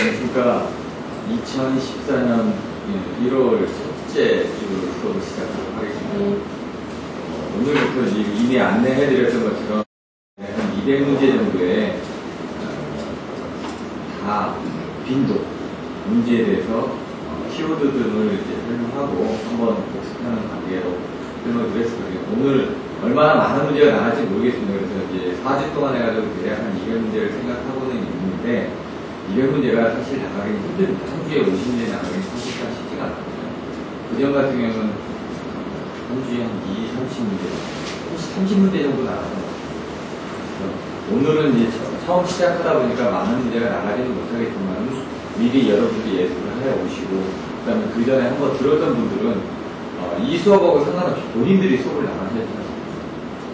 그러니까 2014년 1월 첫째 주 수업을 시작하도록 하겠습니다. 오늘부터 이미 안내해드렸던 것처럼 한 200문제 정도의 다 빈도, 문제에 대해서 키워드 등을 이제 설명하고 한번 복습하는 관계로 설명을 드렸습니다. 오늘 얼마나 많은 문제가 나갈지 모르겠습니다. 그래서 이제 4주 동안 해가지고 대략 한 200문제를 생각하고는 있는데 200문제가 사실 나가기 힘듭니다. 한 주에 50문제 나가기 사실 쉽지가 않거든요. 그전 같은 경우는 한 주에 한 30문제 정도 나가요. 오늘은 이제 처음 시작하다 보니까 많은 문제가 나가지는 못하겠지만 미리 여러분들이 예습을 해 오시고, 그 다음에 그 전에 한번 들었던 분들은 이 수업하고 상관없이 본인들이 수업을 나가셔야 돼요.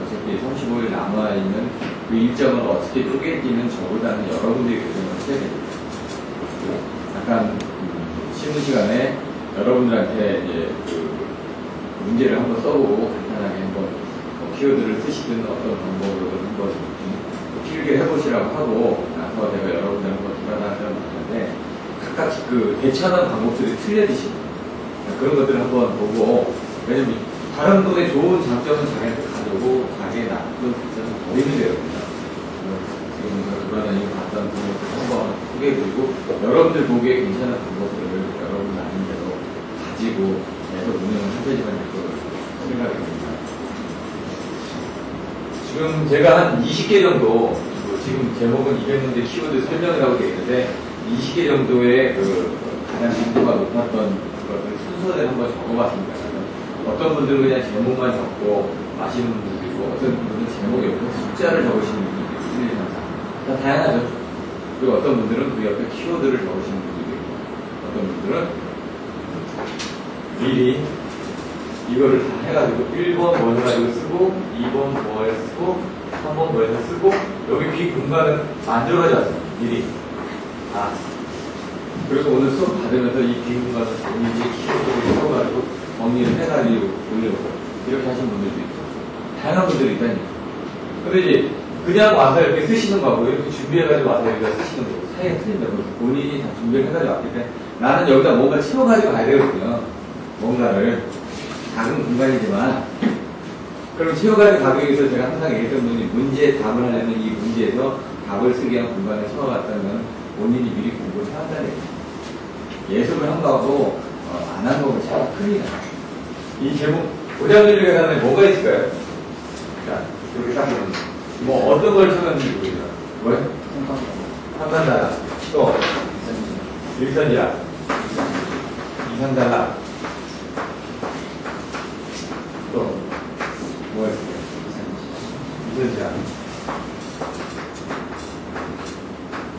어차피 35일 남아있는 그 일정을 어떻게 쪼개기는 저보다는 여러분들이 결정을 하셔야 됩니다. 약간 쉬는 시간에 여러분들한테 이제 그 문제를 한번 써보고 간단하게 한번 키워드를 쓰시든 어떤 방법으로든 한번 필기를 해보시라고 하고 나서 제가 여러분들 한번 돌아다니는 건데 각각 그 대처하는 방법들이 틀려지십니다. 그런 것들을 한번 보고, 왜냐면 다른 분의 좋은 장점은 자기한테 가져오고 자기의 나쁜 장점은 버리는 거거든요. 지금 제가 돌아다니고 봤던 방법들 한번 소개해드리고 여러분들 보기에 괜찮은 방법들을 여러분 나름대로 가지고 해서 운영을 하셔야지만 될 거라고 생각이 듭니다. 지금 제가 한 20개 정도, 지금 제목은 200문제 키워드 설명이라고 되어 있는데 20개 정도의 그 가장 빈도가 높았던 것들 순서를 한번 적어봤습니다. 어떤 분들은 그냥 제목만 적고 마시는 분들도 있고, 어떤 분들은 제목 옆에 숫자를 적으시는 분들도 있고, 다 다양하죠. 그리고 어떤 분들은 그 옆에 키워드를 적으시는 분들도 있고, 어떤 분들은 미리 이거를 다 해가지고 1번 뭐 해가지고 쓰고 2번 뭐 해서 쓰고 3번 뭐 해서 쓰고, 여기 빈 공간은 만들어져서 미리 그래서 오늘 수업 받으면서 이 빈 공간을 본인이 키워드를 써가지고 정리를 해가지고 올려놓고 이렇게 하시는 분들도 있고 다양한 분들이 있다니까. 근데 이제 그냥 와서 이렇게 쓰시는 거하고 이렇게 준비해가지고 와서 여기다 쓰시는 거고 사이가 틀린다고. 본인이 다 준비를 해가지고 왔기 때문에 나는 여기다 뭔가 채워가지고 가야 되거든요. 뭔가를 작은 공간이지만 그럼 채워가지고 가기 위해서 제가 항상 얘기했던 분이 문제 답을 하려면 이 문제에서 답을 쓰기 위한 공간을 채워갔다면 본인이 미리 공부를 해왔다는 얘기죠. 예습을 한 거하고 안 한 거하고 차이가 크니까. 이 제목 고장률 계산에 뭐가 있을까요? 자, 이렇게 딱 보면 뭐 어떤 걸 찾았는지 모르겠어요. 뭐요? 삼산달러, 또 일선지압, 이산달러, 또 뭐가 있을까요? 이선지압.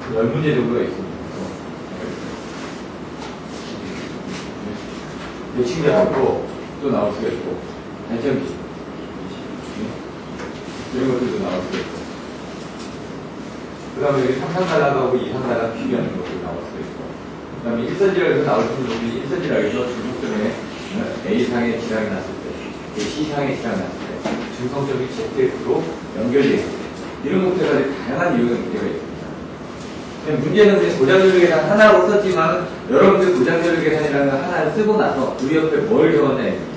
10문제 정도가 있습니다. 대칭자하고 또 나올 수가 있고, 발전기 이런 것들도 나올 수가 있고, 그 다음에 여기 삼산달러하고 이산달러 비교하는 것도 나올 수가 있고, 그 다음에 일선지락에서 나올 수 있는 부분이 일선지락에서 중성점에 A상의 지락이 났을 때, C상의 지락이 났을 때 중성점이 ZF로 연결되어 있을 때, 이런 것들까지 다양한 유형의 문제가 있습니다. 문제는 이제 고장률 계산 하나로 썼지만 여러분들 고장률 계산이라는 걸 하나를 쓰고 나서 그 옆에 뭘 적었냐 이겁니다.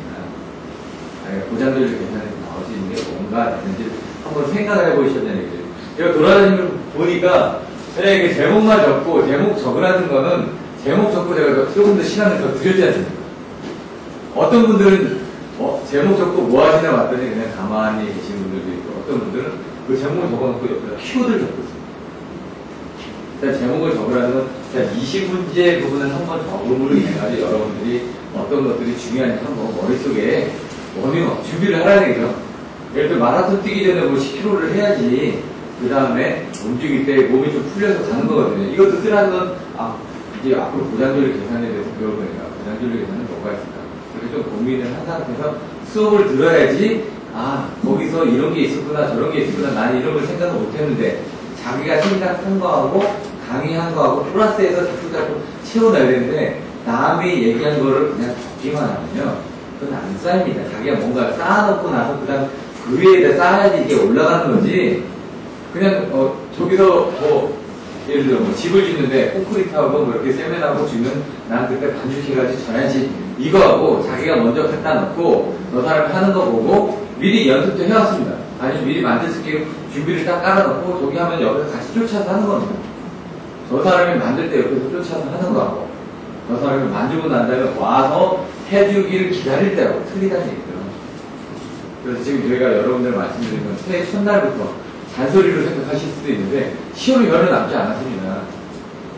고장률 계산에서 나올 수 있는 게 뭔가 되는지 한번 생각을 해보셨냐는 얘기죠. 제가 돌아다니면 보니까 그냥 이렇게 제목만 적고 제목 적으라는 거는 제목 적고 제가 조금 더 시간을 더 드렸지 않습니까? 어떤 분들은 제목 적고 뭐 하시나 봤더니 그냥 가만히 계시는 분들도 있고, 어떤 분들은 그 제목을 적어놓고 옆에다 키워드를 적고 있어요. 제목을 적으라는 건 20문제 부분을 한번 적음으로 인해가지고 여러분들이 어떤 것들이 중요한지 한번 머릿속에 준비를 하라는 얘기죠. 예를 들어 마라톤 뛰기 전에 뭐 10km를 해야지 그 다음에 움직일 때 몸이 좀 풀려서 가는 거거든요. 이것도 쓰라는 건 이제 앞으로 고장률 계산에 대해서 배울 거니까 고장률 계산은 뭐가 있을까, 그렇게 좀 고민을 한 상태에서 수업을 들어야지 거기서 이런 게 있었구나 저런 게 있었구나 나는 이런 걸 생각을 못했는데 자기가 생각한 거하고 강의한 거하고 플러스해서 자꾸 채워놔야 되는데 남이 얘기한 거를 그냥 적기만 하면요 그건 안 쌓입니다. 자기가 뭔가 쌓아놓고 나서 그 다음 그 위에다 쌓아야지 이게 올라가는 거지, 그냥 저기서 뭐 예를 들어 뭐 집을 짓는데 콘크리트하고 뭐 이렇게 세면하고 지면 난 그때 반죽해가지고 전야지 이거하고 자기가 먼저 갖다 놓고 저 사람이 하는 거 보고 미리 연습도 해왔습니다. 아니면 미리 만들 수 있게 준비를 딱 깔아놓고 저기 하면 옆에서 같이 쫓아서 하는 겁니다. 저 사람이 만들 때 옆에서 쫓아서 하는 거하고 저 사람이 만들고 난 다음에 와서 해주기를 기다릴 때하고 틀리다는 얘기죠. 그래서 지금 저희가 여러분들 말씀드리면 새해 첫날부터 잔소리로 생각하실 수도 있는데 시험이 별로 남지 않았습니다.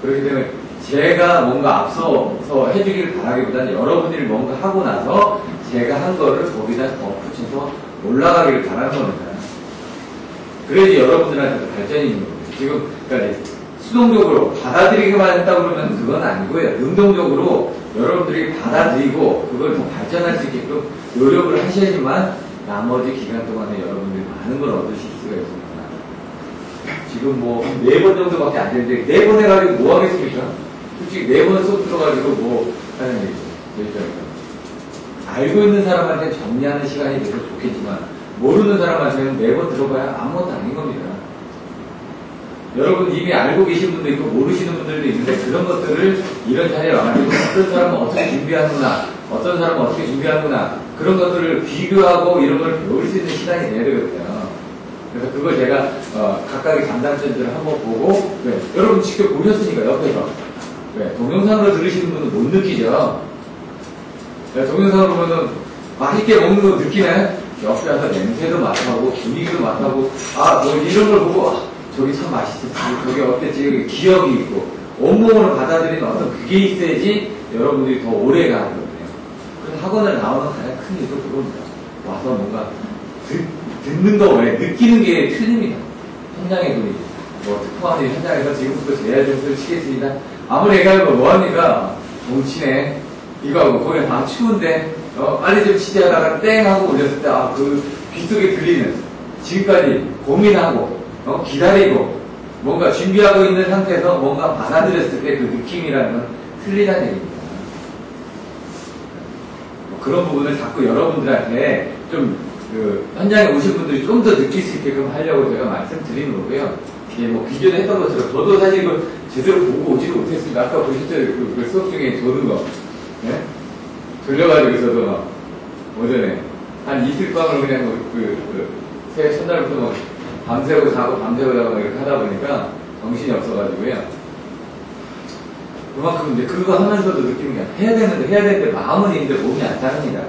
그렇기 때문에 제가 뭔가 앞서서 해주기를 바라기보다는 여러분들이 뭔가 하고 나서 제가 한 거를 거기다 더 붙여서 올라가기를 바라는 겁니다. 그래야지 여러분들한테도 발전이 있는 거예요. 지금 그러니까 수동적으로 받아들이기만 했다 그러면 그건 아니고요. 능동적으로 여러분들이 받아들이고 그걸 더 발전할 수 있게끔 노력을 하셔야지만 나머지 기간 동안에 여러분들이 많은 걸 얻으실 수가 있습니다. 지금 뭐 4번 정도밖에 안 되는데 4번 해가지고 뭐 하겠습니까? 솔직히 4번 수업 들어가지고 뭐 하는 얘기죠. 알고 있는 사람한테 정리하는 시간이 돼서 좋겠지만 모르는 사람한테는 4번 들어봐야 아무것도 아닌 겁니다. 여러분 이미 알고 계신 분도 있고 모르시는 분들도 있는데 그런 것들을 이런 자리에 와가지고 어떤 사람은 어떻게 준비하는구나 어떤 사람은 어떻게 준비하는구나 그런 것들을 비교하고 이런 걸 배울 수 있는 시간이 돼야 되거든요. 그래서 그걸 제가 각각의 장단점들을 한번 보고 여러분 직접 보셨으니까 옆에서 동영상으로 들으시는 분은 못 느끼죠. 동영상으로 보면 맛있게 먹는 거 느끼네. 옆에 와서 냄새도 맡아보고 분위기도 맡아보고 뭐 이런 걸 보고 저기 참 맛있었지 저기 어땠지 기억이 있고 온몸으로 받아들이는 어떤 그게 있어야지 여러분들이 더 오래 가거든요. 그래서 학원을 나오는 가장 큰 이유도 그겁니다. 와서 뭔가 듣는 거 외에 느끼는 게 틀립니다. 현장의 분위기. 뭐 특파원이 현장에서 지금부터 제야 점수를 치겠습니다. 아무리 얘기하면 뭐합니까? 정치네. 이거하고 거기 다 추운데 빨리 좀 치자 하다가 땡 하고 올렸을 때 그 귓속에 들리는 지금까지 고민하고 기다리고 뭔가 준비하고 있는 상태에서 뭔가 받아들였을 때 그 느낌이라는 건 틀리다는 얘기입니다. 그런 부분을 자꾸 여러분들한테 좀 현장에 오신 분들이 좀 더 느낄 수 있게끔 하려고 제가 말씀드리는 거고요. 이게 뭐 기존에 했던 것처럼 저도 사실 이거 제대로 보고 오지도 못했습니다. 아까 보셨죠? 그 수업 중에 조는 거. 네? 졸려가지고 저도 막 오전에 한 이틀 밤을 그냥 새해 첫날부터 막 밤새고 자고 밤새고 자고 이렇게 하다 보니까 정신이 없어가지고요. 그만큼 이제 그거 하면서도 느끼는 게 해야 되는데 마음은 있는데 몸이 안 따릅니다.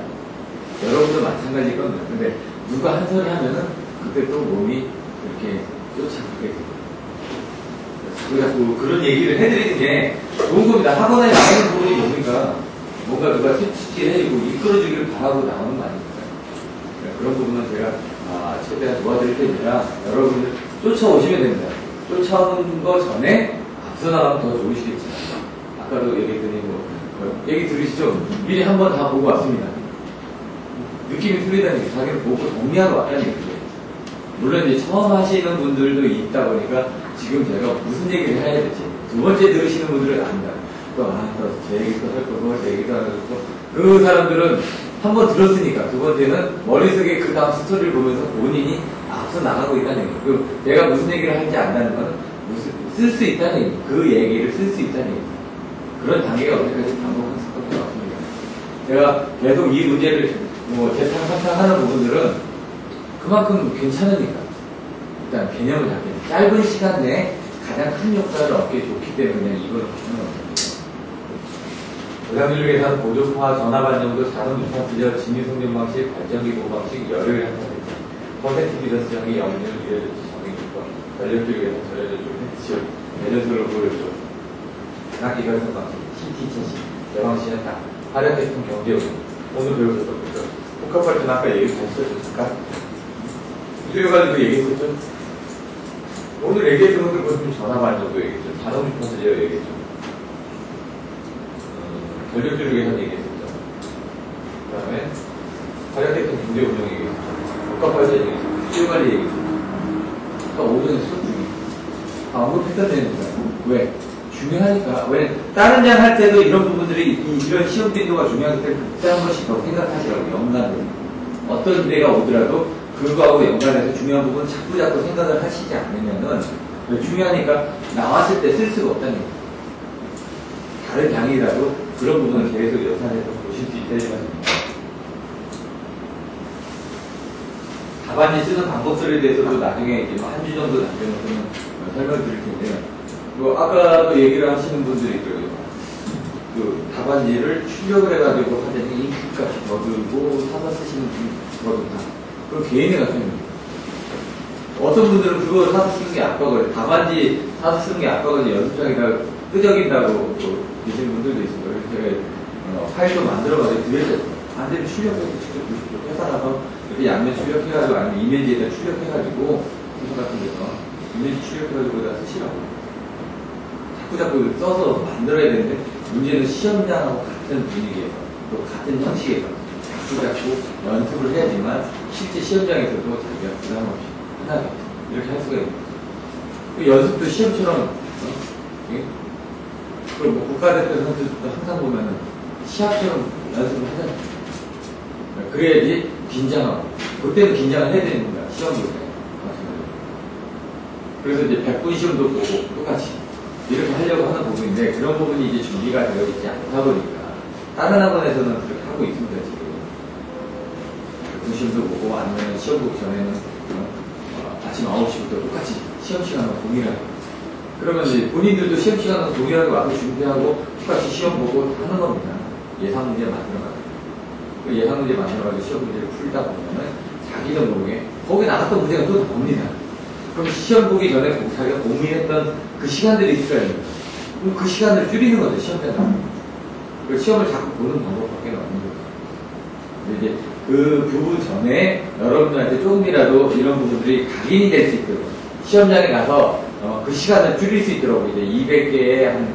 여러분도 마찬가지일 겁니다. 근데 누가 한 소리 하면은 그때 또 몸이 이렇게 쫓아가게 돼요. 그래서 자꾸 그런 얘기를 해드리는 게 좋은 겁니다. 학원에 나오는 부분이 뭡니까? 뭔가 누가 스치질 해주고 이끌어주기를 바라고 나오는 거 아닙니까? 그런 부분은 제가 최대한 도와드릴 테니까 여러분들 쫓아오시면 됩니다. 쫓아오는 거 전에 앞서 나가면 더 좋으시겠지만 아까도 얘기했더니 얘기 들으시죠? 미리 한번 다 보고 왔습니다. 느낌이 틀리다는 얘기, 자기는 보고 정리하러 왔다는 얘기죠. 물론 이제 처음 하시는 분들도 있다 보니까 지금 제가 무슨 얘기를 해야 될지 두 번째 들으시는 분들은 압니다. 또 제 얘기도 할 거고 제 얘기도 할 거고 그 사람들은 한 번 들었으니까 두 번째는 머릿속에 그 다음 스토리를 보면서 본인이 앞서 나가고 있다는 얘기. 그 내가 무슨 얘기를 할지 안다는 건 쓸 수 있다는 얘기. 그 얘기를 쓸 수 있다는 얘기. 그런 단계가 어디까지 반복할 수밖에 없습니다. 제가 계속 이 문제를 재탕 삼탕하는 부분들은 그만큼 괜찮으니까 일단 개념을 잡게 짧은 시간 내에 가장 큰 효과를 얻기 좋기 때문에 이걸 하는 겁니다. 의상진료계에서는 보조파, 전화반영도, 자동주파 기절, 진위성전 방식, 발전기 보호 방식, 열혈 한타되지, 퍼센트 비전스형이 영리를 이어졌지, 정의주파, 전력줄에서 전력줄, 지역, 내전술을 보여줘, 낙기결성 방식, CT 채식, 예방시험 딱, 화력대통 경제운동, 오늘 배우셨던 거죠. 복합발전 아까 얘기했었죠, 잠깐. 이래가지고 얘기했었죠. 오늘 얘기했던 것들 보시면 전화반영도 얘기했죠. 자동주파 제어 얘기했죠. 전력줄을 위해서 얘기했었죠. 그 다음에 화력대통 경제 운영 얘기했죠. 복합발전 얘기했죠. 수요관리 얘기했죠. 그러니까 오전에 수업 중에 언급했던 내용입니다. 왜? 중요하니까. 왜? 다른 장 할 때도 이런 부분들이 이런 시험 빈도가 중요하기 때문에 그때 한 번씩 더 생각하시라고 연관으로. 어떤 데가 오더라도 그거하고 연관해서 중요한 부분 자꾸 생각을 하시지 않으면은 중요하니까 나왔을 때 쓸 수가 없다는 거예요. 다른 양이라도 그런 부분을 계속 예산에서 보실 수 있다는 말입니다. 답안지 쓰는 방법들에 대해서도 나중에 이제 한 주 정도 남겨놓고는 설명드릴 텐데요. 아까도 얘기를 하시는 분들이 있더라고요. 그 답안지를 출력을 해가지고 하더니 인풋값이 더 들고 사서 쓰시는 분이 더 든다. 그건 개인의 가정입니다. 어떤 분들은 그거 사서 쓰는 게 아까워요. 답안지 사서 쓰는 게 아까워서 연습장에다 끄적인다고 계시는 분들도 있어요. 그래서 제가 파일도 만들어가지고 드렸어요. 안 되면 출력해서 직접 보십시오. 회사 가서 이렇게 양면 출력해가지고 아니면 이미지에다 출력해가지고 부서 같은 데서 이미지 출력해가지고 다 쓰시라고. 자꾸 써서 만들어야 되는데 문제는 시험장하고 같은 분위기에서 또 같은 형식에서 자꾸 연습을 해야지만 실제 시험장에서도 자기가 부담 없이 편하게 이렇게 할 수가 있는 거예요. 연습도 시험처럼 예? 그리고 뭐 국가대표 선수들도 항상 보면은 시합처럼 연습을 하잖아요. 그래야지 긴장하고 그때는 긴장을 해야 되는 거야. 시험 볼 때. 그래서 이제 100분 시험도 보고 똑같이 이렇게 하려고 하는 부분인데 그런 부분이 이제 준비가 되어 있지 않다 보니까 다른 학원에서는 그렇게 하고 있습니다. 지금 100분 시험도 보고 아니면 시험 보기 전에는 아침 9시부터 똑같이 시험 시간과 동일하게 그러면 이제 본인들도 시험 시간과 동일하게 와서 준비하고 똑같이 시험 보고 하는 겁니다. 예상 문제 만들어가지고 그 예상 문제 만들어가지고 시험 문제를 풀다 보면은 자기도 모르게 거기 나갔던 문제가 또 나옵니다. 그럼 시험 보기 전에 자기가 고민했던 그 시간들이 있을 거예요. 그럼 그 시간을 줄이는 거죠, 시험 때는. 그 시험을 자꾸 보는 방법밖에 없는 거죠. 근데 이제 그 부분 전에 여러분들한테 조금이라도 이런 부분들이 각인이 될 수 있도록 시험장에 가서 그 시간을 줄일 수 있도록 이제 200개의 한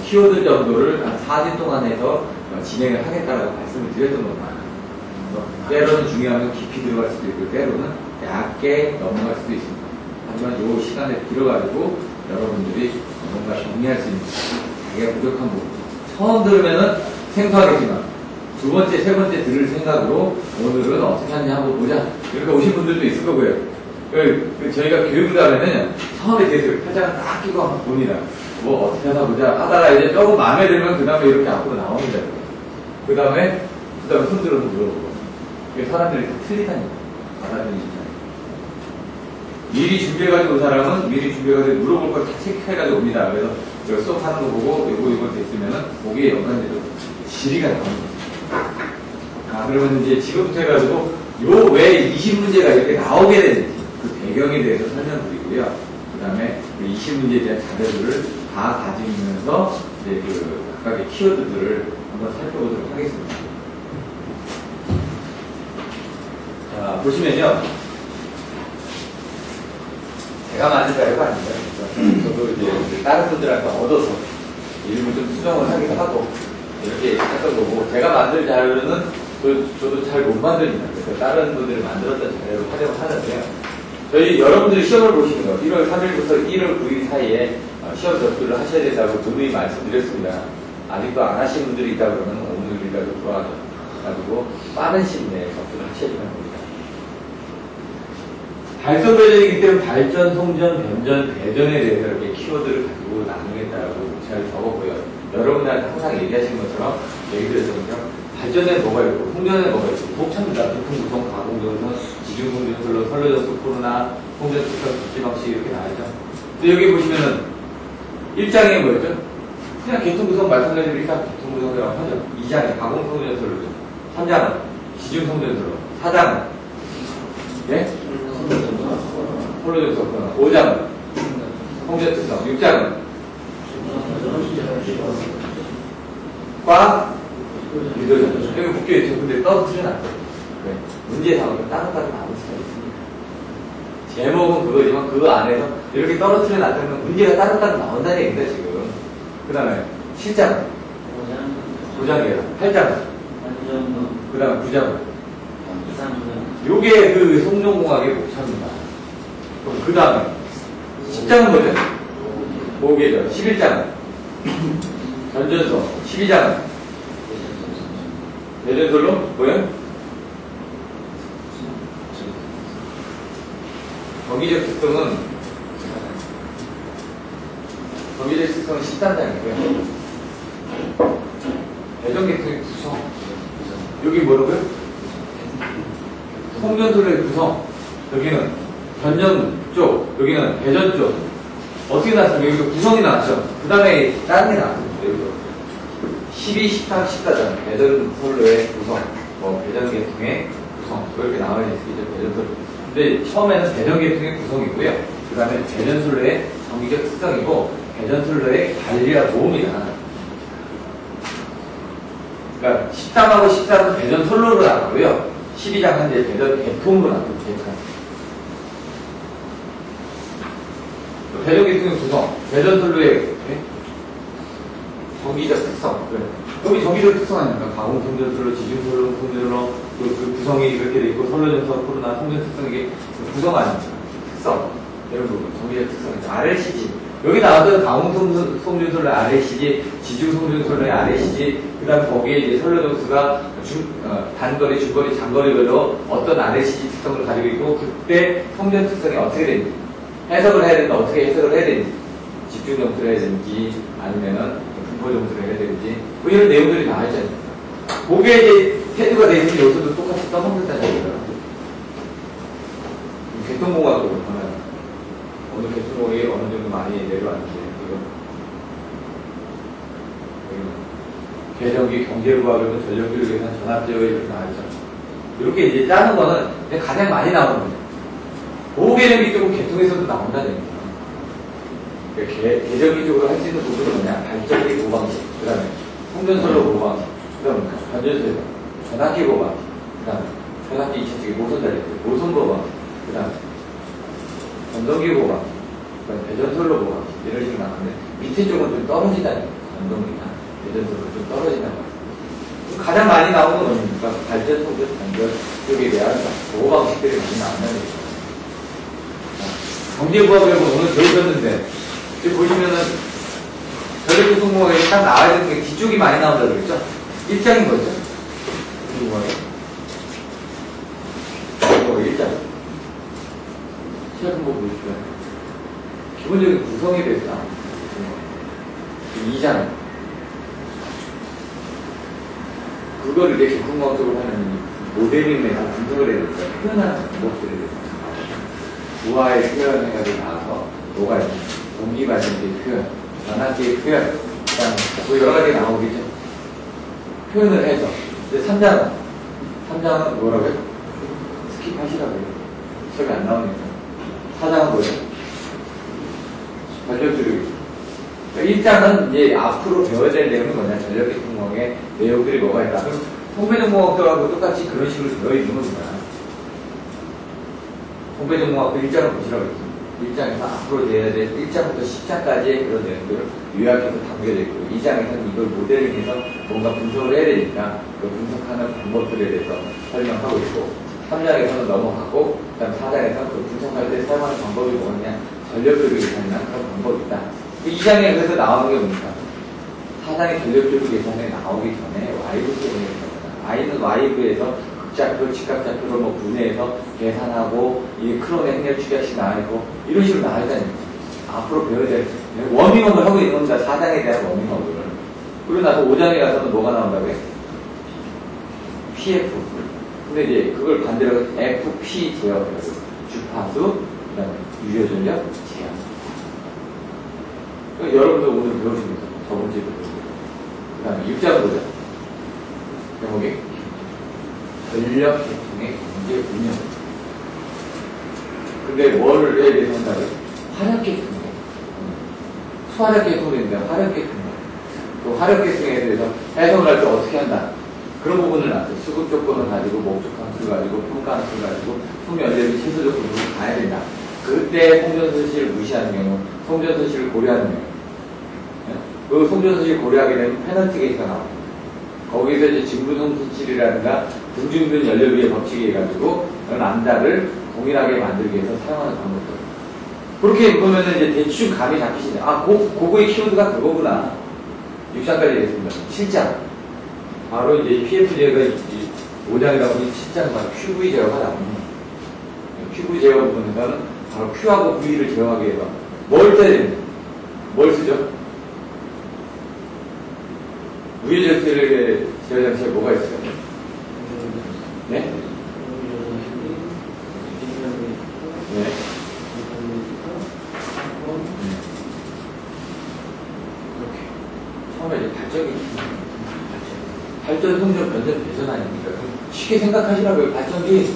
키워드 정도를 한 4주 동안 해서 진행을 하겠다라고 말씀을 드렸던 겁니다. 때로는 중요한 건 깊이 들어갈 수도 있고 때로는 얇게 넘어갈 수도 있습니다. 하지만 이 시간에 들어가지고 여러분들이 뭔가 정리할 수 있는 자기가 부족한 부분 처음 들으면은 생소하겠지만 두 번째, 세 번째 들을 생각으로 오늘은 어떻게 하느냐 한번 보자 이렇게 오신 분들도 있을 거고요. 저희가 교육을 하면은 처음에 계속 팔짱을 딱 끼고 한번 봅니다. 뭐 어떻게 하나 보자 하다가 이제 조금 마음에 들면 그 다음에 이렇게 앞으로 나옵니다. 그 다음에 손 들어서 물어보고 사람들이 다 틀리다니까 받아들이니까 미리 준비해가지고 온 사람은 미리 준비해가지고 물어볼 걸 다 체크해가지고 옵니다. 그래서 수업하는 거 보고 이거 됐으면은 거기에 연관돼서 질의가 나옵니다. 그러면 이제 지금부터 해가지고 요 왜 20문제가 이렇게 나오게 되는지 그 배경에 대해서 설명드리고요. 그 다음에 그 20문제에 대한 자료들을 다 가지면서 이제 그 각각의 키워드들을 한번 살펴보도록 하겠습니다. 자, 보시면요. 제가 만든 자료가 아닙니다. 저도 이제 다른 분들한테 얻어서 이름을 좀 수정을 하기도 하고 이렇게 했던 거고 제가 만든 자료는 저도 잘 못 만듭니다. 그래서 다른 분들이 만들었던 자료를 활용을 하는데요. 저희 여러분들이 시험을 보시는 거 1월 3일부터 1월 9일 사이에 시험 접수를 하셔야 된다고 분명히 말씀드렸습니다. 아직도 안 하신 분들이 있다 그러면 오늘이라도 돌아가지고 빠른 시일 내에 접수를 하셔야 됩니다. 발전 배전이기 때문에 발전, 송전, 변전, 배전에 대해서 이렇게 키워드를 가지고 나누겠다고 잘 적었고요. 여러분들한테 항상 얘기하신 것처럼 얘기드렸던 발전에는 뭐가 있고 송전에는 뭐가 있고 복잡합니다. 부품 구성, 가공, 전선, 지중 송전설로, 선로전수, 코로나, 송전 특성, 접지 방식 이렇게 나와있죠. 근데 여기 보시면은 1장에 뭐였죠? 그냥 개통 구성 마찬가지로 1장 개통 구성이라고 하죠. 2장에 가공 송전설로죠. 3장은 지중 송전설로, 4장은 예? 홀로전수, 5장은 송전 특성, 6장은 과 유도전. 여기 묶여있죠. 근데 떨어뜨려놨죠. 네. 문제상으로 따로따로 나올 수가 있습니다. 제목은 그거지만 그거 안에서 이렇게 떨어뜨려놨다면 문제가 따로따로 나온다는 얘기입니다, 지금. 그 다음에 7장은 9장이에요. 8장은 그 다음에 9장은 요게 그 송전공학의 목차입니다. 그 다음에 10장은 뭐죠? 5개죠. 11장은 전전서. 12장은 배전설로 뭐예요? 정기적 특성은 정의적 특성은 13장이고요. 배정계통의 구성. 여기 뭐라고요? 송전솔로의 구성. 여기는 변전 쪽, 여기는 배전 쪽. 어떻게 나왔습니까? 여기서 구성이 나왔죠. 그 다음에 다른 게 나왔습니다. 여기서 12, 13, 14장. 배전솔로의 구성. 뭐, 배전계통의 구성. 이렇게 나와 있죠. 배전솔로. 근데 처음에는 배전계통의 구성이고요. 그 다음에 배전솔로의 정의적 특성이고, 배전솔로의 관리와 도움이다. 그러니까 13하고 14는 배전솔로로 나가고요. 12장은 이제 배전계통으로 나가고, 배전계통의 구성, 배전솔로의 정의적 특성. 여기 정의적 특성 아닙니까? 가공송전솔로, 지중솔로, 송전솔로, 그 구성이 그렇게 돼 있고, 솔로전솔, 코로나, 송전 특성, 이게 구성 아닙니까? 특성. 이런 부분, 정의적 특성이죠. RLCG. 여기 나왔던 가공송전솔로의 RLCG, 지중송전솔로의 RLCG, 그 다음 거기에 이제 솔로전수가 단거리, 중거리, 장거리별로 어떤 RLCG 특성을 가지고 있고, 그때 송전 특성이 어떻게 되는지, 해석을 해야 되는데 어떻게 해석을 해야 되는지, 집중 점수를 해야 되는지, 아니면은 분포 점수를 해야 되는지, 뭐 이런 내용들이 나와 있지 않습니까? 거기에 이제 태도가 되어 있는 요소도 똑같이 써먹는다는 얘기예요. 교통공학적으로 보면, 오늘 교통공학이 어느 정도 많이 내려왔는데, 계정기, 경제부하고 전력비를 위해서 전압제어 이렇게 나와있죠. 이렇게 이제 짜는 거는 가장 많이 나오는 거죠. 보호계정기 쪽은 계통에서도 나온다는 얘기죠. 그러니까 계정기 쪽으로 할 수 있는 부분은 뭐냐? 발전기 보호방식, 그 다음에 송전솔로 보호방식, 그 다음에 변전소리, 전압기 보호방식, 그 다음에 전압기 2차 측의 모선 달리기, 모선 보호방식, 그 다음에 전동기 보호방식, 그 다음에 배전솔로 보호방식, 이런 식으로 나오는데 밑에 쪽은 좀 떨어지다는 거예요. 전동기나 배전솔로 좀 떨어진다는 거예요. 가장 많이 나오는 건 뭡니까? 발전, 송전, 단결 쪽에 대한 보호방식들이 많이 나온다는 거죠. 경제부하고 오늘 배우셨는데, 지금 보시면은, 전력구 성공학에 딱 나와야 되는 게 뒤쪽이 많이 나온다고 그랬죠? 1장인 거죠? 성공학에. 1장. 시작 한번 보시면, 기본적인 구성에 대해서 나옵니다. 2장. 그거를 이제 경공학적으로 하는 모델링에서 분석을 해야 되니까 표현하는 방법들에 대해서. 우화의 표현해가지고 나와서 뭐가 있냐, 공기발전기의 표현, 전압기의 표현, 그 다음에 뭐 여러 가지 나오겠죠. 표현을 해서. 근데 3장은 뭐라고요? 스킵하시라고요. 수업이 안 나오니까. 4장은 뭐예요? 전력주력이. 그러니까 1장은 이제 앞으로 배워야 될 내용은 뭐냐, 전력계통공학의 내용들이 뭐가 있다. 그럼 통배전공학들하고 똑같이 그런 식으로 되어 있는 겁니다. 통배전공학도 1장을 보시라고 했습니다. 1장에서 앞으로 돼야 될 1장부터 10장까지의 그런 내용들을 요약해서 담겨져 있고, 2장에서는 이걸 모델링해서 뭔가 분석을 해야 되니까 그 분석하는 방법들에 대해서 설명하고 있고, 3장에서는 넘어가고, 그 다음 4장에서는 그 분석할 때 사용하는 방법이 뭐냐, 전력조류 계산이나 그런 방법이 있다. 2장에 그래서 나오는 게 뭡니까? 4장의 전력조류 계산에 나오기 전에 Y부터 보내는 겁니다. Y는 Y부에서 극좌표, 직각좌표로 뭐 분해해서 계산하고, 이게 크론의 행렬 축약식 나와있고, 이런 식으로 나와있다는 거죠. 앞으로 배워야 될, 워밍업을 하고 있는 겁니다. 4장에 대한 워밍업을. 그러고 나서 5장에 가서는 뭐가 나온다고요? PF. 근데 이제 그걸 반대로 FP 제어해가지고, 주파수, 그 다음에 유효전력, 제어. 그러니까 여러분들 오늘 배우신 거죠. 저번 주에 배우신 거. 그 다음에 6장 보죠. 제목이 전력계통의 경제 운영. 근데 뭐를 대해서 한다고요? 화력계통. 수화력계통도 있는데 화력계통. 또 화력계통에 대해서 해석을 할 때 어떻게 한다. 그런 부분을 나왔어요. 수급 조건을 가지고, 목적 함수를 가지고, 평가 함수를 가지고, 송연료비 최소 조건으로 가야 된다. 그때 송전선실을 무시하는 경우, 송전선실을 고려하는 경우. 그 송전선실을 고려하게 되면 페널티 게이트가 나옵니다. 거기서 이제 증부송수치이라든가 등중분 연료비의 법칙에 해가지고 람다를 동일하게 만들기 위해서 사용하는 방법들. 그렇게 보면은 이제 대충 감이 잡히시네. 아, 그거의 키워드가 그거구나. 6장까지 되겠습니다. 7장. 바로 이제 PF 제어가 5장이라고 보니 7장 바로 QV 제어가 나옵니다. QV 제어 부분에서는 바로 Q하고 V를 제어하기 위해서 뭘 써야 됩니까? 뭘 쓰죠? 우회전 트랙의 제어 장치에 뭐가 있어요? 네? 네. 처음에 이제 발전, 성전, 변전, 배선 아닙니까? 쉽게 생각하시라고요. 발전기에서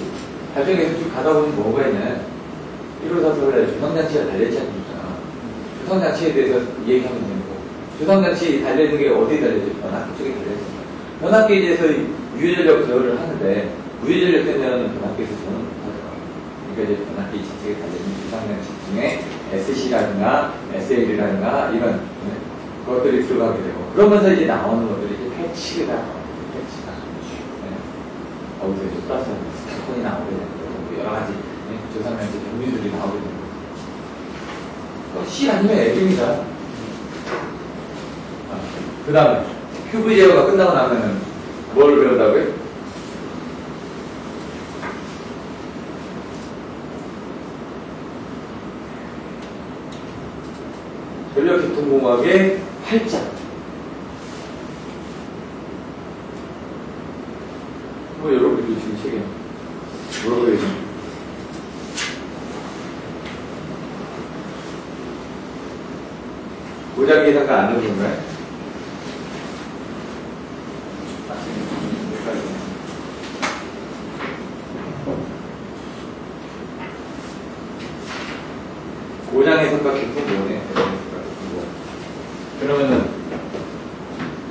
쭉 가다 보면 뭐가 있냐. 1호사서 그래, 조성장치가 달려있지 않습니까? 조성장치에 대해서 얘기하면 되는 거고. 조성장치 달려있는 게 어디에 달려있죠? 변압기 쪽에 달려있습니다. 변압기에 대해서 유전력 제어를 하는데, 무유전력 제어는 변압기에서 저는 못하더라고요. 그러니까 이제 변압기 지책에 달려있는 조성장치 중에 SC라든가 SL이라든가 이런 것들이 들어가게 되고, 그러면서 이제 나오는 것들이 이제 패치가 나와요. 패치가. 어디서 이제 플러스 스타콘이 나오게 되는 거고, 여러 가지 조상장치 경류들이 나오게 되는 거고. C 아니면 F입니다. 그 다음에, QV 제어가 끝나고 나면은 뭘 배운다고요? 전력교통공학의 8장. 뭐 여러분들도 지금 책에 뭐라고 해야지? 고장계산가 안 넣은 건가요? 고장해석과 교통보호네. 그러면은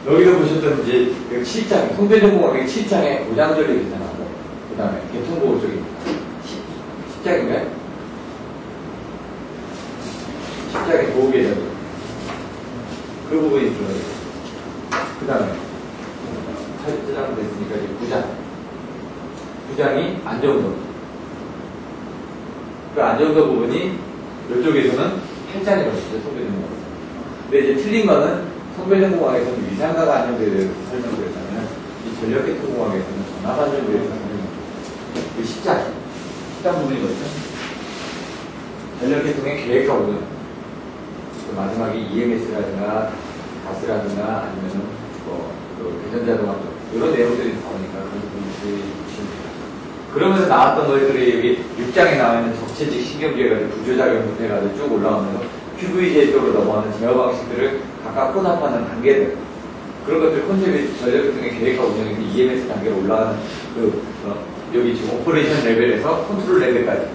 여기서 보셨던 이제 7장, 송대전공학의 7장에 고장전력이 나오고, 그 다음에 교통보호 쪽입니다. 10장인가요? 10장에 보호계정. 그 부분이 들어요. 그 다음에 8장 됐으니까 이제 9장. 9장이 안정도. 그 안정도 부분이 이쪽에서는 8장이라고 했죠, 송대전공학. 근데 이제 틀린 거는 송배전공학에서는 위상각 안정도에 대해서 설명을 했다면 이 전력계통공학에서는 전압 안정도에 대해서 설명을 했습니다. 그 10장 부분이거든요. 전력계통의 계획과 운영. 그 마지막에 EMS라든가 가스라든가 아니면은 배전자동화 쪽 이런 내용들이 나오니까 그런 부분을 보시면 됩니다. 그러면서 나왔던 것들이 여기 6장에 나와 있는 적체직 신경계가 구조작용부터 해가지고 쭉 올라오면서 QVJ 쪽으로 넘어가는 제어 방식들을 각각 혼합하는 단계들, 그런 것들 콘셉트 전력계통의 계획과 운영에서 EMS 단계로 올라가는 여기 지금 오퍼레이션 레벨에서 컨트롤 레벨까지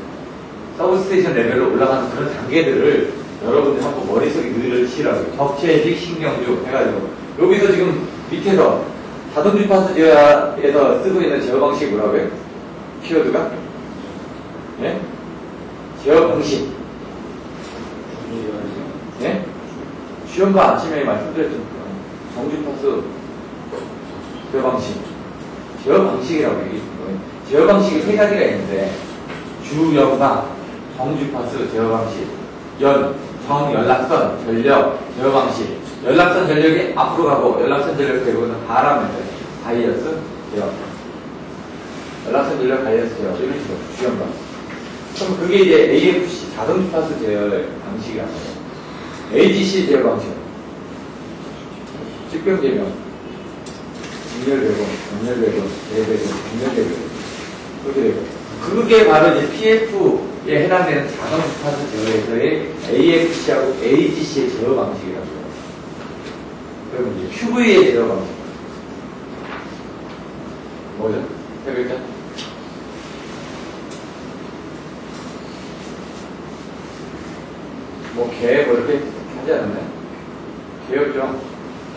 서브스테이션 레벨로 올라가는 그런 단계들을 여러분들 한번 머릿속에 넣으시라고요. 적체직 신경주 해가지고 여기서 지금 밑에서 자동주파수 제어에서 쓰고 있는 제어 방식이 뭐라고요? 키워드가? 예? 제어 방식. 예? 시험과 아침에 말씀드렸죠. 정주파수 제어 방식. 제어 방식이라고 얘기했던 거예요. 제어 방식이 세 가지가 있는데, 주연방, 정주파수 제어 방식, 정연락선 전력 제어 방식. 연락선 전력이 앞으로 가고, 연락선 전력 되고는 바람을 바이어스 제어. 연락선 전력 바이어스 제어. 이런 식으로 주연방. 그럼 그게 이제 AFC, 자동주파수 제어 방식이 아니에요. AGC 제어 방식. 직병제명, 직렬배분, 정렬배분, 대배분, 정렬배분. 그렇게 되고. 그게 바로 이제 PF에 해당되는 자동주파수 제어에서의 AFC하고 AGC의 제어 방식이라고 해요. 그리고 이제 QV의 제어 방식. 뭐죠? 해볼까? 뭐 이렇게 하지 않았나요? 개요정,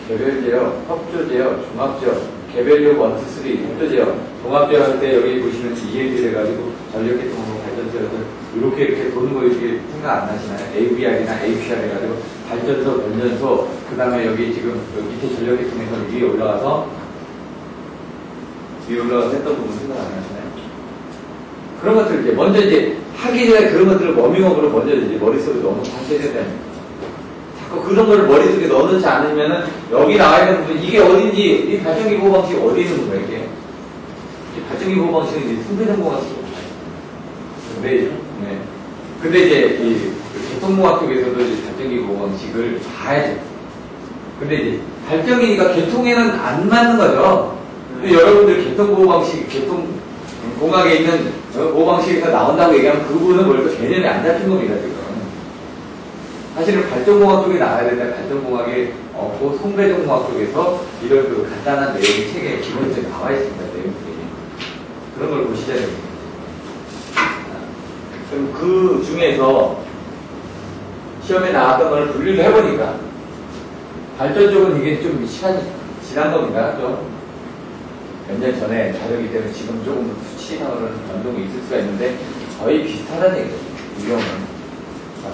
개별제어, 협조제어, 종합제어, 개별제어 1, 2, 3, 협조제어, 종합제어 할 때 여기 보시면 ELD 해가지고 전력계통으로 발전제어들 이렇게 도는 거 이렇게 생각 안 나시나요? AVR이나 APR 해가지고 발전소, 변전소, 그 다음에 여기 지금 여기 밑에 전력계통에서 위에 올라가서 했던 부분 생각 안 나시나요? 그런 것들 이제 먼저 이제 하기 전에 그런 것들을 워밍업으로 먼저 이제 머릿속에 넣어놓으셔야 된다는 거예요. 자꾸 그런 거를 머릿속에 넣어놓지 않으면은 여기 나와 있는 부분, 이게 어딘지, 이 발전기 보호 방식이 어디 있는 거예요, 이게? 이 발전기 보호 방식은 이제 송대전공학식으로 가요. 근데 이제 이 개통공학 쪽에서도 이제 발전기 보호방식을 봐야죠. 근데 이제 발전기니까 개통에는 안 맞는 거죠. 근데 여러분들 개통보호방식, 개통공학에 있는 보호방식에서 나온다고 얘기하면 그분은 벌써 개념이 안 잡힌 겁니다, 지금. 사실은 발전공학 쪽에 나와야 되는데 발전공학에 없고 송배전공학 쪽에서 이런 그 간단한 내용이 책에 기본적으로 나와 있습니다, 내용들이. 그런 걸 보시셔야 됩니다. 그럼 그 중에서 시험에 나왔던 걸 분류를 해보니까 발전 쪽은 이게 좀 시간이 지난 겁니다. 좀 몇 년 전에 자료이기 때문에 지금 조금 수치상으로는 변동이 있을 수가 있는데 거의 비슷하다는 얘기죠. 이 경우는.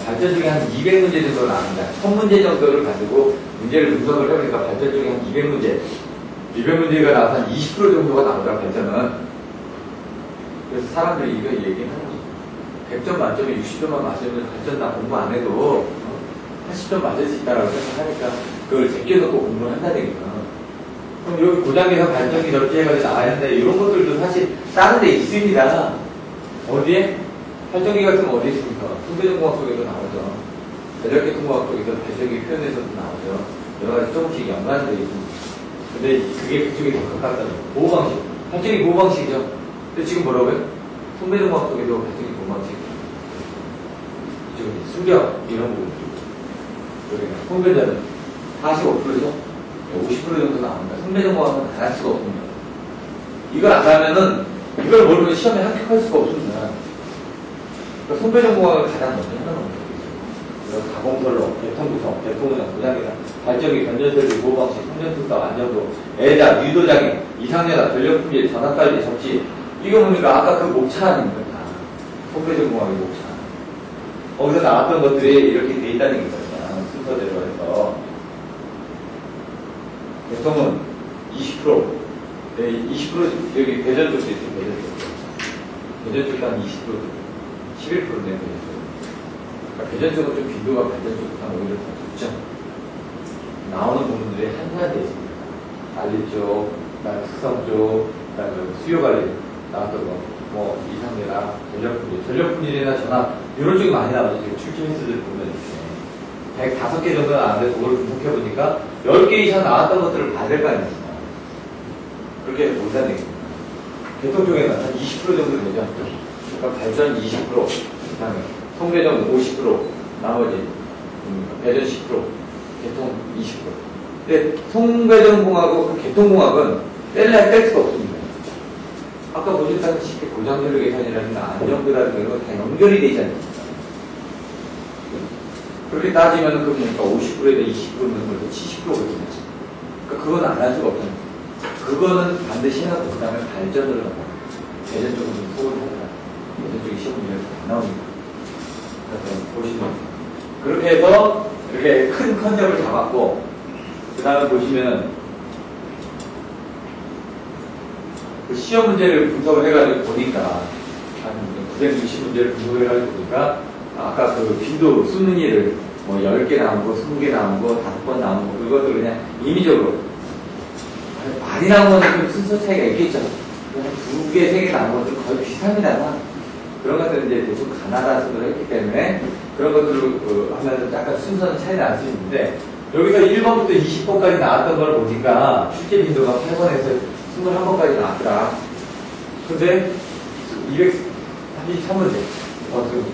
발전 중에 한 200문제 정도 나옵니다. 1000문제 정도를 가지고 문제를 분석을 해보니까 발전 중에 한 200문제. 200문제가 나와서 한 20% 정도가 나오더라, 발전은. 그래서 사람들이 이거 얘기하는 거죠. 100점 만점에 60점만 맞으면 발전 나 공부 안 해도 80점 맞을 수 있다라고 생각하니까 그걸 제껴놓고 공부를 한다는 얘기죠. 그럼 여기 고장에서 발전기 접지해가지고 나와야 하는데 이런 것들도 사실 다른 데 있습니다. 어디에? 발전기 같은 거 어디 있습니까? 송배전공학 쪽에도 나오죠. 전력계통공학 쪽에서 발전기 표현에서도 나오죠. 여러 가지 조금씩 연관되어 있습니다. 근데 그게 그쪽이 더 가깝다는 거예요. 보호방식. 발전기 보호방식이죠. 근데 지금 뭐라고요? 송배전공학 쪽에도 발전기 보호방식. 이쪽은 수력, 이런 부분. 그러니까 송배전은 45%죠? 50% 정도 나옵니다. 송배전공학은 안 할 수가 없습니다. 이걸 안 하면은, 이걸 모르면 시험에 합격할 수가 없습니다. 그러니까 송배전공학을 가장 먼저 해놓은 거죠. 가공설로, 개통구성, 개통운영, 고장계산, 발전기, 변전설비, 보호방식, 성전투과, 안정도, 애자, 유도장애, 이상여다, 전력품질, 전압관리, 접지. 이거 보니까 아까 그 목차 아닙니까? 송배전공학의 목차. 거기서 나왔던 것들이 이렇게 돼 있다는 얘기입니다. 순서대로 해서. 개통은 20%, 네, 20% 여기 대전 쪽도 있어요. 대전 쪽도 한 20%, 11%네, 대전 쪽. 그러니까 대전 쪽은 좀 빈도가 발전 쪽보다 오히려 더 좋죠. 나오는 부분들이 한산되어 있습니다. 관리 쪽, 그다음에 특성 쪽, 그다음에 수요 관리 나왔던 거, 뭐 이상계나 전력분질이나 전압 이런 쪽이 많이 나와요. 지금 출제 횟수들 보면 이렇게. 105개 정도 나왔는데 그걸 분석해보니까 10개 이상 나왔던 것들을 봐야 될 거 아닙니까? 그렇게 본다는 얘기입니다. 개통 쪽에는 한 20% 정도 되죠. 그러니까 발전 20%, 그다음에 송배전 50%, 나머지 배전 10%, 개통 20%. 근데 송배전공하고 그 개통공학은 뺄 수가 없습니다. 아까 보셨다시피 고장전력 계산이라든가 안정도라든가 이런 거 다 연결이 되지 않습니까? 그렇게 따지면 그 보니까 50%에다 20%는 벌써 70%거든요. 그러니까 그건 안 할 수가 없잖아요. 그거는 반드시 해놓고 그 다음에 발전을 한다. 대전 쪽은 좀 소홀히 한다. 대전 쪽이 시험 문제가 안 나오니까. 그래서 보시면 그렇게 해서 이렇게 큰 컨셉을 잡았고 그 다음에 보시면 그 시험 문제를 분석을 해가지고 보니까 한 960문제를 분석을 해가지고 보니까 아까 그 빈도 수능 일을 뭐 10개 나온 거, 20개 나온 거, 5번 나온 거, 그것도 그냥 임의적으로. 많이 나온 거는 좀 순서 차이가 있겠죠. 2개, 3개 나온 것들은 거의 비슷합니다. 그런 것들은 이제 대충 가나다 순으로 했기 때문에 그런 것들을 하면 약간 순서는 차이 날 수 있는데 여기서 1번부터 20번까지 나왔던 걸 보니까 출제 빈도가 8번에서 21번까지 나왔더라. 근데 233문제.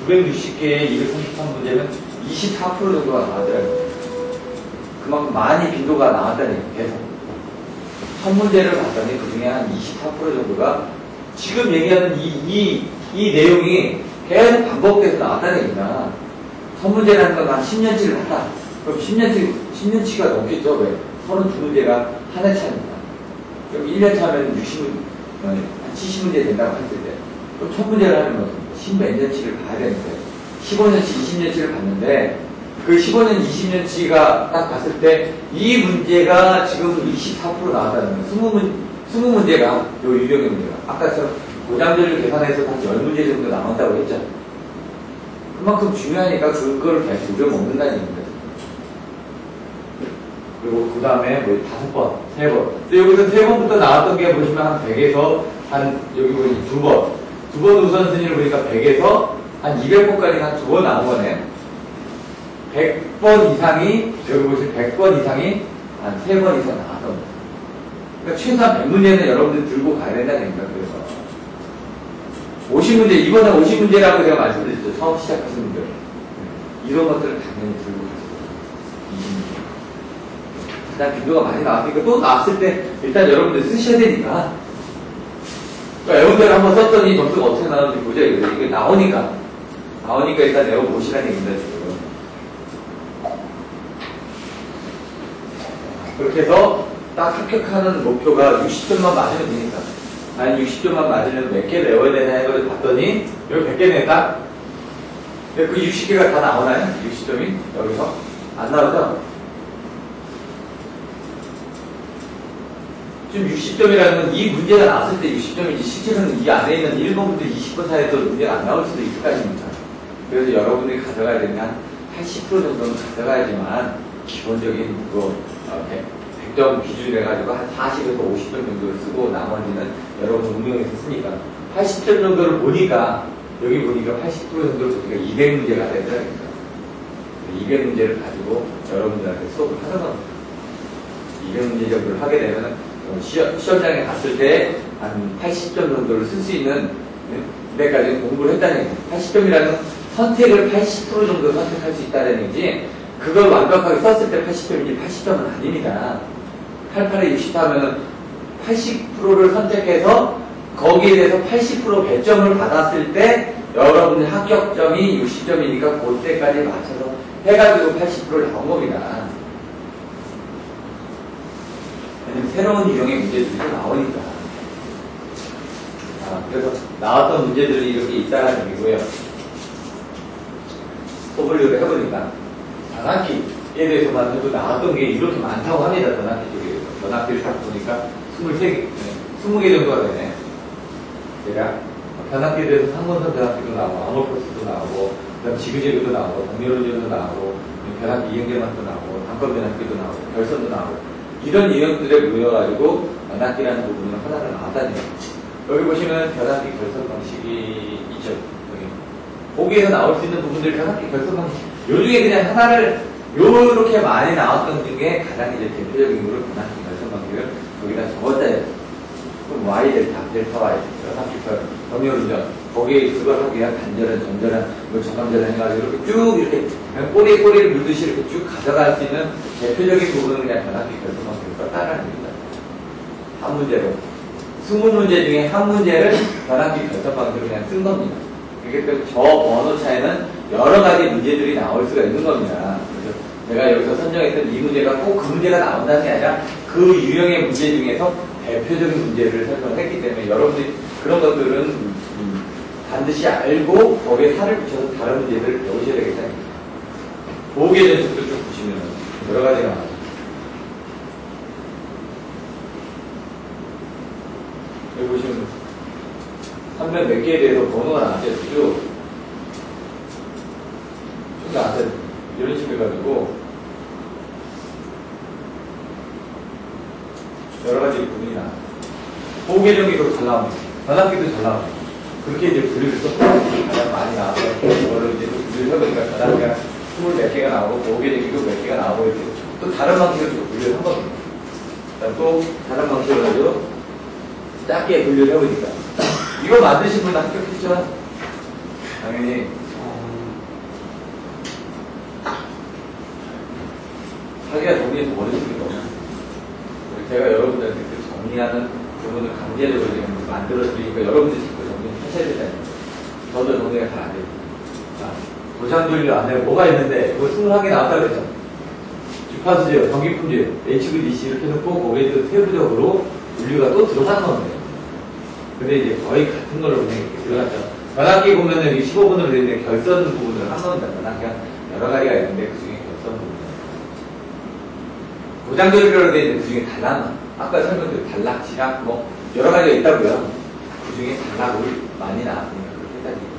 960개의 233문제는 24% 정도가 나왔더라고요. 그만큼 많이 빈도가 나왔다는 얘기예요. 계속. 1000문제를 봤더니 그 중에 한 24% 정도가 지금 얘기하는 이 내용이 계속 반복돼서 나왔다는 얘기입니다. 1000문제라는 건 한 10년치를 했다. 그럼 10년치가 넘겠죠? 왜? 32문제가 한 해 차입니다. 그럼 1년 차면 한 70문제 된다고 했을 때, 그럼 1000문제를 하면 10몇 년치를 봐야 되는데 15년치, 20년치를 봤는데 그 15년, 20년치가 딱 봤을 때 이 문제가 지금 24% 나왔다는 거예요. 20문제가 요 유형의 문제가 아까처럼 고장전력 계산해서 한 10문제 정도 나온다고 했죠. 그만큼 중요하니까 그거를 계속 우려먹는다는 얘기입니다. 그리고 그 다음에 뭐 5번, 3번. 근데 여기서 3번부터 나왔던 게 보시면 한 100에서 한 여기 보니 2번. 2번 우선순위를 보니까 100에서 한 200번까지 한 2번 나온 거네. 100번 이상이, 여기 보시면 100번 이상이 한 3번 이상 나왔던 거예요. 그러니까 최소한 100문제는 여러분들 들고 가야 된다는 얘기입니다. 그래서 50문제, 이번에 50문제라고 제가 말씀드렸죠. 처음 시작하시는 분들. 이런 것들을 당연히 들고 가세요. 가장 비교가 많이 나왔으니까 또 나왔을 때 일단 여러분들 쓰셔야 되니까. 그러니까 애원대를 한번 썼더니 점수가 어떻게 나오는지 보자. 이게 나오니까 일단 외워보시라는 얘기입니다. 지금. 그렇게 해서 딱 합격하는 목표가 60점만 맞으면 되니까. 아니 60점만 맞으면 몇 개를 외워야 되나 해서 봤더니 여기 100개 냈다? 그 60개가 다 나오나요? 60점이? 여기서? 안 나오죠? 지금 60점이라는 건 이 문제가 나왔을 때 60점이지 실제로는 이 안에 있는 1번 문제 20번 사이에서 문제가 안 나올 수도 있을 거 아닙니까? 그래서 여러분들이 가져가야 되면 한 80% 정도는 가져가야지만 기본적인 그거 100점 기준으로 해가지고 한 40에서 50점 정도를 쓰고 나머지는 여러분 운명에서 쓰니까 80점 정도를 보니까 여기 보니까 80% 정도를 보니까 200문제가 되더라고요. 200문제를 가지고 여러분들한테 수업을 하는 겁니다. 200문제 정도를 하게 되면 시험장에 갔을 때 한 80점 정도를 쓸 수 있는 데까지 공부를 했다는 얘기예요. 80점이라는 선택을 80% 정도 선택할 수 있다는 얘기지 그걸 완벽하게 썼을 때 80점이지 80점은 아닙니다. 88에 60 하면 80%를 선택해서 거기에 대해서 80% 배점을 받았을 때 여러분의 합격점이 60점이니까 그때까지 맞춰서 해가지고 80%를 나온 겁니다. 왜냐면 새로운 유형의 문제들이 나오니까. 그래서 나왔던 문제들이 이렇게 있다는 얘기고요. W를 해보니까 전학기에 대해서만 해도 나왔던 게 이렇게 많다고 합니다. 전학기 쪽에. 전학기를 딱 보니까 23개, 20개 정도가 되네. 제가 전학기에 대해서 상권선 전학기도 나오고, 암호코스도 나오고, 그 다음 지그재그도 나오고, 동료론전도 나오고, 변학기 이행계만도 나오고, 단권 변학기도 나오고, 결선도 나오고, 이런 유형들에 모여가지고 변학기라는 부분을 하나를 나왔다는 얘기죠. 여기 보시면 변학기 결선 방식이 있죠. 여기. 거기에서 나올 수 있는 부분들 변학기 결선 방식. 요 중에 그냥 하나를 요렇게 많이 나왔던 중에 가장 이제 대표적인 거로 변학기 결선 방식을 여기다 적었다. 그럼 Y 델타 Y 변학기 정렬운전 거기에 그걸 하기 위한 간절한 정절한 뭐 정감절한 해가지고 이렇게 쭉 이렇게 그냥 꼬리를 물듯이 이렇게 쭉 가져갈 수 있는 대표적인 부분은 그냥 변학기 결선 방식을 썼다라는 겁니다. 한 문제로 20문제 중에 한 문제를 변학기 결선 방식으로 그냥 쓴 겁니다. 그렇기 때문에 저 번호 차에는 여러 가지 문제들이 나올 수가 있는 겁니다. 그래서 제가 여기서 선정했던 이 문제가 꼭 그 문제가 나온다는 게 아니라 그 유형의 문제 중에서 대표적인 문제를 설명했기 때문에 여러분들이 그런 것들은 반드시 알고 거기에 살을 붙여서 다른 문제들을 배우셔야 되겠다는 거예요. 보기의 전술도 쭉 보시면 여러 가지가 나와요. 여기 보시면 300 몇 개에 대해서 번호가 나왔죠. 쭉 나왔어요. 이런 식으로 해가지고 여러 가지 부분이 나와요. 보계정기도 잘 나옵니다. 변학기도 잘 나옵니다. 그렇게 이제 분류를 또 가장 많이 나와서 이걸로 이제 또 분류를 해보니까 변학기가 20몇 개가 나오고 보계정기도 몇 개가 나오고 이렇게 또 다른 방식으로 또 분류를 한 겁니다. 또 다른 방식으로 가지고 짧게 분류를 해보니까 이거 만드신 분 합격했죠? 당연히 자기가 정리해서 머릿속에 넣어요. 제가 여러분들한테 그 정리하는 부분을 강제적으로 지금 만들어드리니까 여러분들이 그 정리하셔야 된다는 거예요. 저도 정리가 잘 안 돼요. 도장분류 안에 뭐가 있는데 그거 21개 나왔다고 그랬죠. 주파수제어, 전기품제어, HVDC 이렇게 해놓고 거기에 또 세부적으로 분류가 또 들어간 건데 근데 이제 거의 같은 걸로 그냥 이렇게 들어갔죠. 변학기 보면은 15분으로 되어 있는 결선 부분을 한 겁니다. 변학기가 여러 가지가 있는데 그 중에 결선 부분. 도장조리로 되어 있는 그 중에 단락, 아까 설명드린 단락, 지락, 뭐, 여러 가지가 있다고요. 그 중에 단락을 많이 나왔으니까 그렇게 했다는 얘기예요.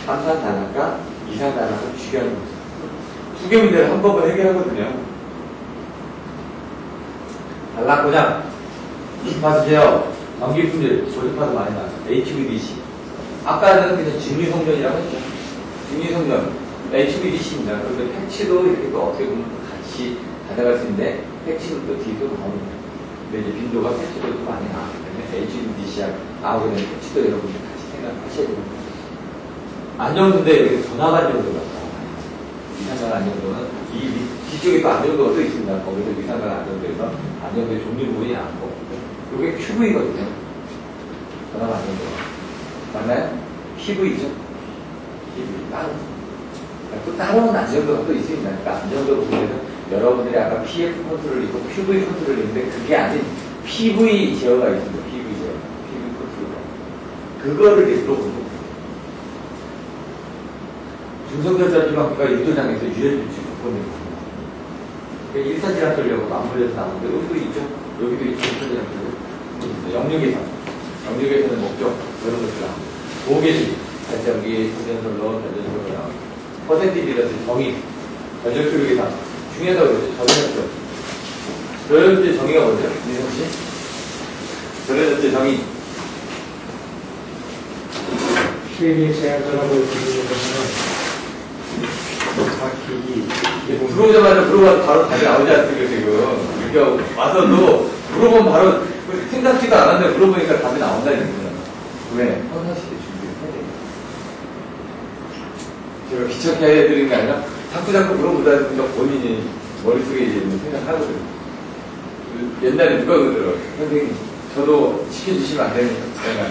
삼산 단락과 이산 단락을 주기하는 거죠. 두 개 문제를 한꺼번에 해결하거든요. 단락 고장, 주파수제어, 전기품질, 조주파수 많이 나왔어요. HVDC. 아까는 그냥 직류성전이라고 했죠. 직류성전. HVDC입니다. 그런데 패치도 이렇게 또 어떻게 보면 같이 가져갈 수 있는데, 패치도 또 뒤도 나옵니다. 근데 이제 빈도가 패치도 또 많이 나왔기 때문에 HVDC하고 나오게 되는 패치도 여러분들 같이 생각하셔야 됩니다. 안정도인데 여기 전압 안정도가 나와요. 위상각 안정도는 이 뒤쪽에 또 안정도가 또 있습니다. 거기서 위상각 안정도에서 안정도의 종류 부분이 나왔고, 이게 QV거든요. 전압 안정도가. 맞나요? PV죠? PV. 따로. 또 따로는 안정도가 또 있습니다. 그러니까 안정도 부분에서 여러분들이 아까 PF 컨트롤이 있고 PV 컨트롤이 있는데 그게 아닌 PV 제어가 있습니다. PV 제어. PV 컨트롤. 그거를 이제 물어보죠. 중성절단지방기가 유도장에서 유혈조치 조건이 있습니다. 그러니까 1사질환 전력으로 맞물려서 나오는데 여기도 있죠. 여기도 있죠. 1사질환 전력. 영역에서. 영역에서는 목적 이런 것들 나옵니다. 도계식, 발전기, 전전솔로, 전전솔로 나옵니다. 퍼센티지라든지 정의, 전력수력 계산. 중요하다고 그러죠. 전력수. 전력수의 정의가 뭐죠? 민성씨? 전력수의 정의. 수익이 제한되라고 부르는 것은 정확히 들어오자마자 물어봐도 바로 답이 나오지 않습니까, 지금. 그러니까 와서도 물어보면 바로 생각지도 않았는데 물어보니까 답이 나온다는 거잖아. 왜? 평상시에 준비를 해야 돼요. 제가 귀찮게 해드리는 게 아니라 자꾸 물어보다 보니까 본인이 머릿속에 이제 생각하거든요. 옛날에 누가 그러더라고요. 선생님, 저도 시켜주시면 안 되는 거잖아.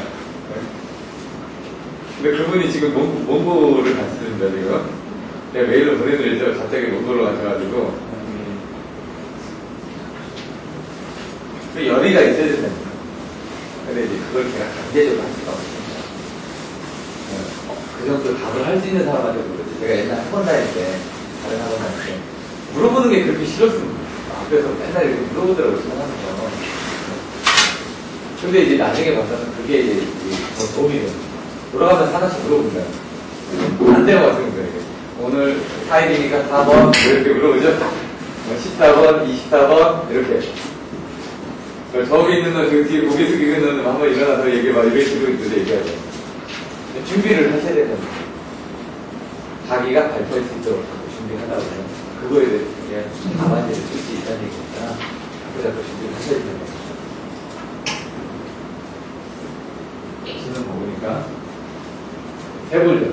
근데 그분이 지금 몽고를 같이 쓰는다, 지금. 내가 메일로 보내드렸죠. 갑자기 몽고로 가셔가지고. 열의가 있어야 된다니까. 근데 이제 그걸 제가 강제적으로 할 수가 없습니다. 그 정도 답을 할 수 있는 사람한테 물었지. 제가 옛날 학원 다닐 때, 다른 학원 다닐 때, 물어보는 게 그렇게 싫었습니다. 앞에서 맨날 이렇게 물어보더라고요, 생각하면서. 근데 이제 나중에 봐서는 그게 이제 더 도움이 돼요. 돌아가면서 하나씩 물어본다. 안 되고 왔습니다. 오늘 4일이니까 4번, 이렇게 물어보죠. 14번, 24번, 이렇게. 저기 있는 놈, 저기 뒤에 고개 숙이고 있는 놈 한번 일어나서 얘기해봐. 이런 식으로 얘기하죠. 준비를 하셔야 되는 거예요. 자기가 발표할 수 있도록 준비하다 보면 그거에 대해서 답안지를 쓸 수 있다는 얘기니까 자꾸 준비를 하셔야 되는 거예요. 시는 먹으니까 해보려고.